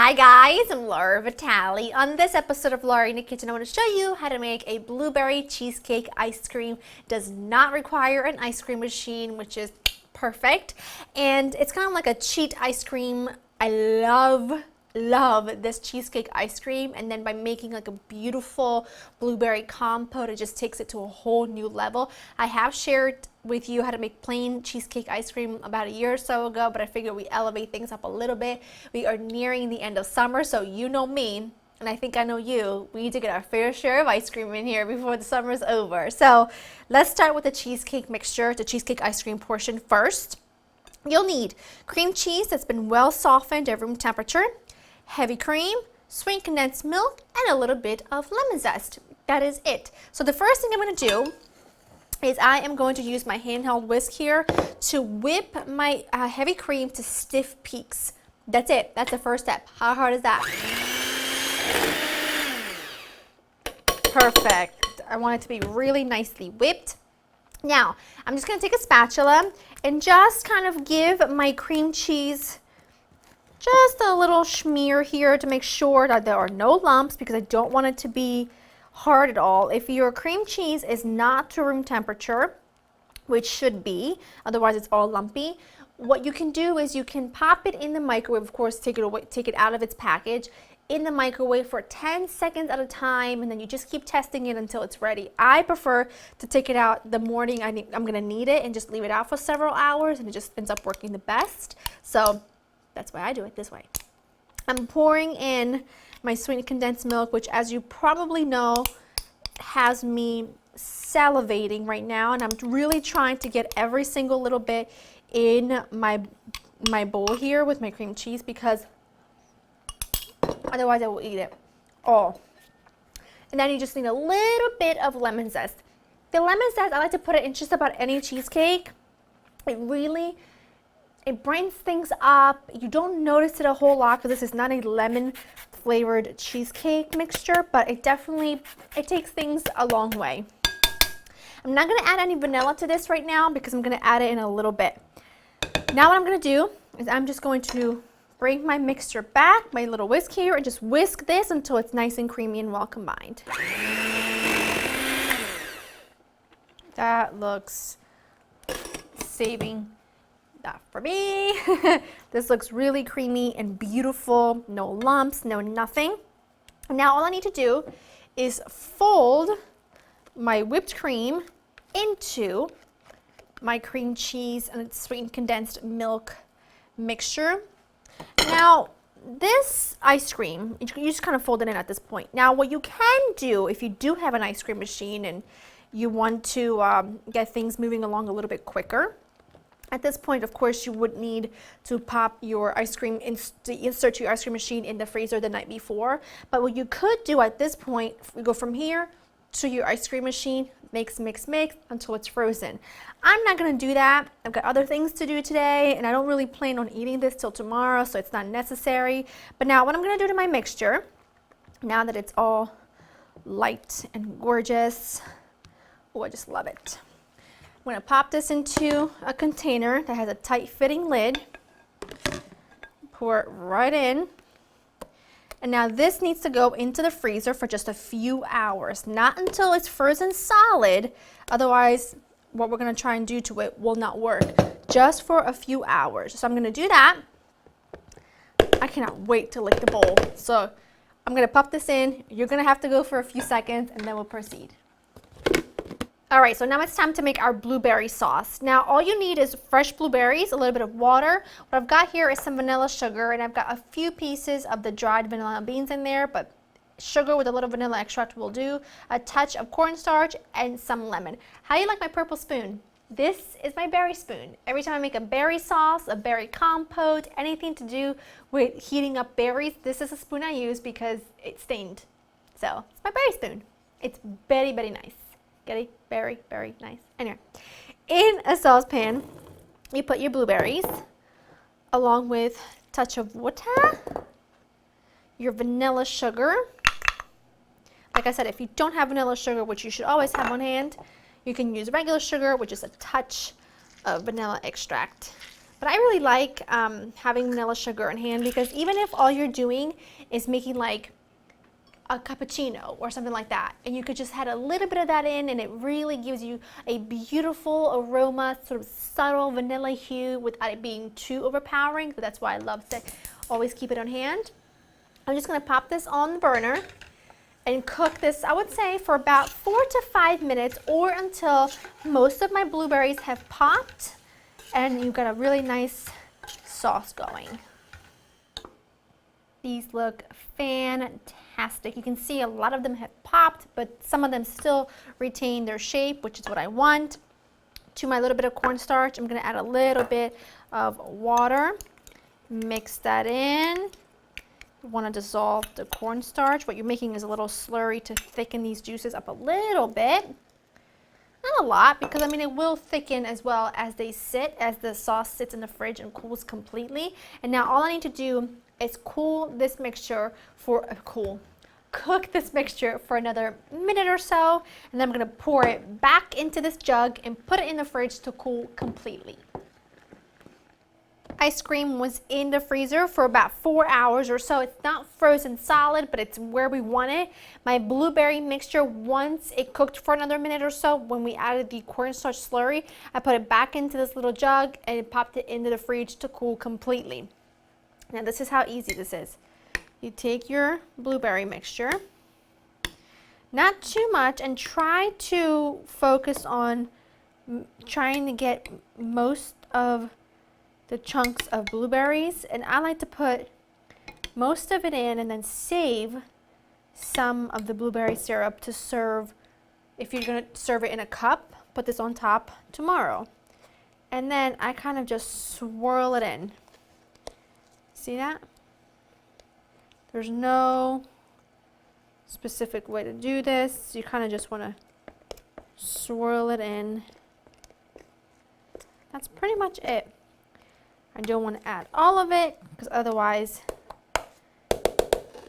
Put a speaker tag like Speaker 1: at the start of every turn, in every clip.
Speaker 1: Hi guys, I'm Laura Vitale. On this episode of Laura in the Kitchen, I want to show you how to make a blueberry cheesecake ice cream. Does not require an ice cream machine, which is perfect. And it's kind of like a cheat ice cream. I love this cheesecake ice cream, and then by making like a beautiful blueberry compote, it just takes it to a whole new level. I have shared with you how to make plain cheesecake ice cream about a year or so ago, but I figured we elevate things up a little bit. We are nearing the end of summer, so you know me, and I think I know you. We need to get our fair share of ice cream in here before the summer's over. So let's start with the cheesecake mixture, the cheesecake ice cream portion first. You'll need cream cheese that's been well softened at room temperature, heavy cream, sweet condensed milk, and a little bit of lemon zest. That is it. So the first thing I'm going to do is I am going to use my handheld whisk here to whip my heavy cream to stiff peaks. That's it. That's the first step. How hard is that? Perfect. I want it to be really nicely whipped. Now, I'm just going to take a spatula and just kind of give my cream cheese just a little smear here to make sure that there are no lumps, because I don't want it to be hard at all. If your cream cheese is not to room temperature, which should be, otherwise it's all lumpy, what you can do is you can pop it in the microwave. Of course, take it out of its package in the microwave for 10 seconds at a time, and then you just keep testing it until it's ready. I prefer to take it out the morning I'm going to need it and just leave it out for several hours, and it just ends up working the best. So that's why I do it this way. I'm pouring in my sweet condensed milk, which, as you probably know, has me salivating right now, and I'm really trying to get every single little bit in my bowl here with my cream cheese, because otherwise I will eat it all. And then you just need a little bit of lemon zest. The lemon zest, I like to put it in just about any cheesecake. It brightens things up. You don't notice it a whole lot because this is not a lemon flavored cheesecake mixture, but it takes things a long way. I'm not going to add any vanilla to this right now because I'm going to add it in a little bit. Now what I'm going to do is I'm just going to bring my mixture back, my little whisk here, and just whisk this until it's nice and creamy and well combined. That looks saving that for me. This looks really creamy and beautiful. No lumps, no nothing. Now all I need to do is fold my whipped cream into my cream cheese and sweetened condensed milk mixture. Now this ice cream, you just kind of fold it in at this point. Now what you can do if you do have an ice cream machine and you want to get things moving along a little bit quicker, at this point, of course, you would need to pop your ice cream, insert your ice cream machine in the freezer the night before. But what you could do at this point, we go from here to your ice cream machine, mix until it's frozen. I'm not going to do that. I've got other things to do today, and I don't really plan on eating this till tomorrow, so it's not necessary. But now what I'm going to do to my mixture, now that it's all light and gorgeous, oh, I just love it. I'm going to pop this into a container that has a tight fitting lid, pour it right in, and now this needs to go into the freezer for just a few hours, not until it's frozen solid, otherwise what we're going to try and do to it will not work, just for a few hours. So I'm going to do that. I cannot wait to lick the bowl. So I'm going to pop this in, you're going to have to go for a few seconds, and then we'll proceed. All right, so now it's time to make our blueberry sauce. Now all you need is fresh blueberries, a little bit of water. What I've got here is some vanilla sugar, and I've got a few pieces of the dried vanilla beans in there, but sugar with a little vanilla extract will do, a touch of cornstarch, and some lemon. How do you like my purple spoon? This is my berry spoon. Every time I make a berry sauce, a berry compote, anything to do with heating up berries, this is a spoon I use because it's stained. So it's my berry spoon. It's very, very nice. Get it? Very, very nice. Anyway, in a saucepan, you put your blueberries along with a touch of water, your vanilla sugar. Like I said, if you don't have vanilla sugar, which you should always have on hand, you can use regular sugar, which is a touch of vanilla extract. But I really like having vanilla sugar in hand because even if all you're doing is making like a cappuccino or something like that, and you could just add a little bit of that in and it really gives you a beautiful aroma, sort of subtle vanilla hue without it being too overpowering. So that's why I love to always keep it on hand. I'm just going to pop this on the burner and cook this, I would say, for about 4 to 5 minutes or until most of my blueberries have popped and you've got a really nice sauce going. These look fantastic. You can see a lot of them have popped, but some of them still retain their shape, which is what I want. To my little bit of cornstarch, I'm going to add a little bit of water. Mix that in. You want to dissolve the cornstarch. What you're making is a little slurry to thicken these juices up a little bit. Not a lot, because I mean it will thicken as well as they sit, as the sauce sits in the fridge and cools completely. And now all I need to do is cook this mixture for another minute or so, and then I'm going to pour it back into this jug and put it in the fridge to cool completely. Ice cream was in the freezer for about 4 hours or so. It's not frozen solid, but it's where we want it. My blueberry mixture, once it cooked for another minute or so, when we added the cornstarch slurry, I put it back into this little jug and popped it into the fridge to cool completely. Now this is how easy this is. You take your blueberry mixture, not too much, and try to focus on trying to get most of the chunks of blueberries, and I like to put most of it in and then save some of the blueberry syrup to serve. If you're going to serve it in a cup, put this on top tomorrow. And then I kind of just swirl it in. See that? There's no specific way to do this. You kind of just want to swirl it in. That's pretty much it. I don't want to add all of it because otherwise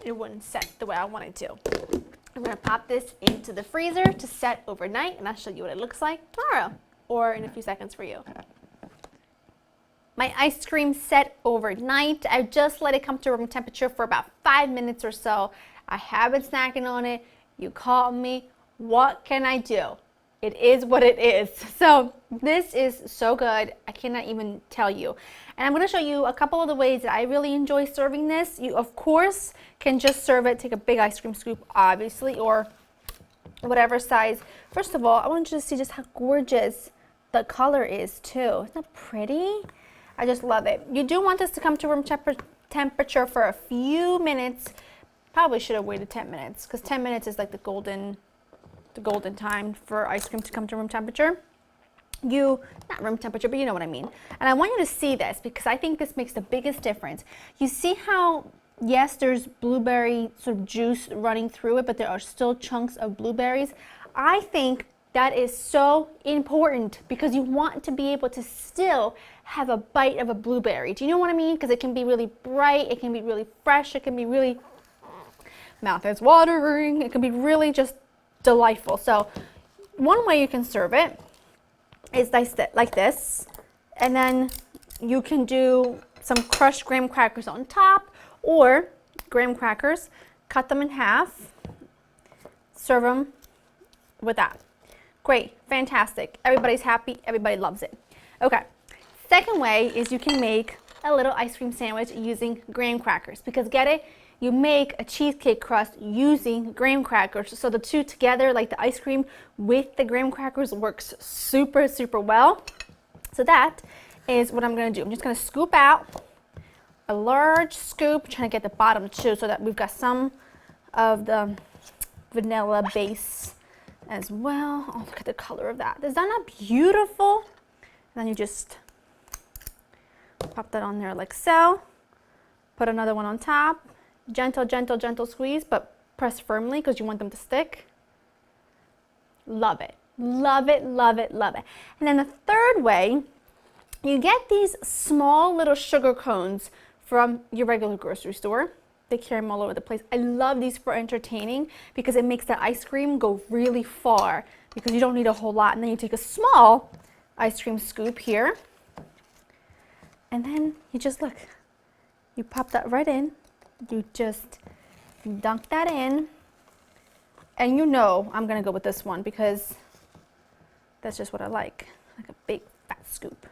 Speaker 1: it wouldn't set the way I want it to. I'm going to pop this into the freezer to set overnight, and I'll show you what it looks like tomorrow or in a few seconds for you. My ice cream set overnight. I just let it come to room temperature for about 5 minutes or so. I have been snacking on it. You called me. What can I do? It is what it is. So this is so good. I cannot even tell you. And I'm going to show you a couple of the ways that I really enjoy serving this. You, of course, can just serve it. Take a big ice cream scoop, obviously, or whatever size. First of all, I want you to see just how gorgeous the color is, too. Isn't that pretty? I just love it. You do want this to come to room temperature for a few minutes. Probably should have waited 10 minutes because 10 minutes is like the golden time for ice cream to come to room temperature. Not room temperature, but you know what I mean. And I want you to see this because I think this makes the biggest difference. You see how, yes, there's blueberry sort of juice running through it, but there are still chunks of blueberries. I think that is so important because you want to be able to still have a bite of a blueberry. Do you know what I mean? Because it can be really bright, it can be really fresh, it can be really, mouth is watering, it can be really just delightful. So one way you can serve it is like this, and then you can do some crushed graham crackers on top, or graham crackers, cut them in half, serve them with that. Great, fantastic. Everybody's happy, everybody loves it. Okay, second way is you can make a little ice cream sandwich using graham crackers, because get it? You make a cheesecake crust using graham crackers. So the two together, like the ice cream with the graham crackers, works super, super well. So that is what I'm going to do. I'm just going to scoop out a large scoop, trying to get the bottom too, so that we've got some of the vanilla base as well. Oh, look at the color of that. Is that not beautiful? And then you just pop that on there like so. Put another one on top. Gentle, gentle, gentle squeeze, but press firmly because you want them to stick. Love it. Love it, love it, love it. And then the third way, you get these small little sugar cones from your regular grocery store. They carry them all over the place. I love these for entertaining because it makes the ice cream go really far because you don't need a whole lot. And then you take a small ice cream scoop here, And then you just look, you pop that right in, you just dunk that in, and you know I'm gonna go with this one because that's just what I like a big fat scoop.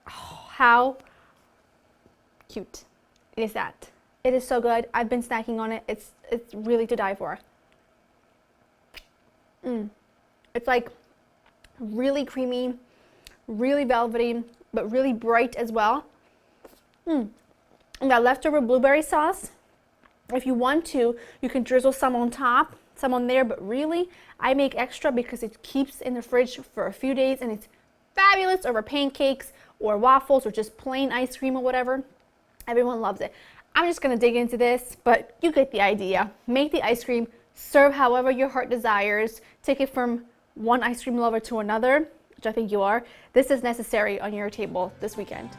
Speaker 1: Oh, how cute is that? It is so good. I've been snacking on it. It's really to die for. It's like really creamy, really velvety, but really bright as well. And that leftover blueberry sauce, if you want to, you can drizzle some on top, some on there, but really, I make extra because it keeps in the fridge for a few days and it's fabulous over pancakes or waffles or just plain ice cream or whatever. Everyone loves it. I'm just gonna dig into this, but you get the idea. Make the ice cream, serve however your heart desires, take it from one ice cream lover to another, which I think you are. This is necessary on your table this weekend.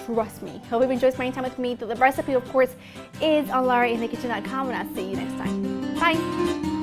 Speaker 1: Trust me. Hope you've enjoyed spending time with me. The recipe, of course, is on LaraInTheKitchen.com, and I'll see you next time. Bye.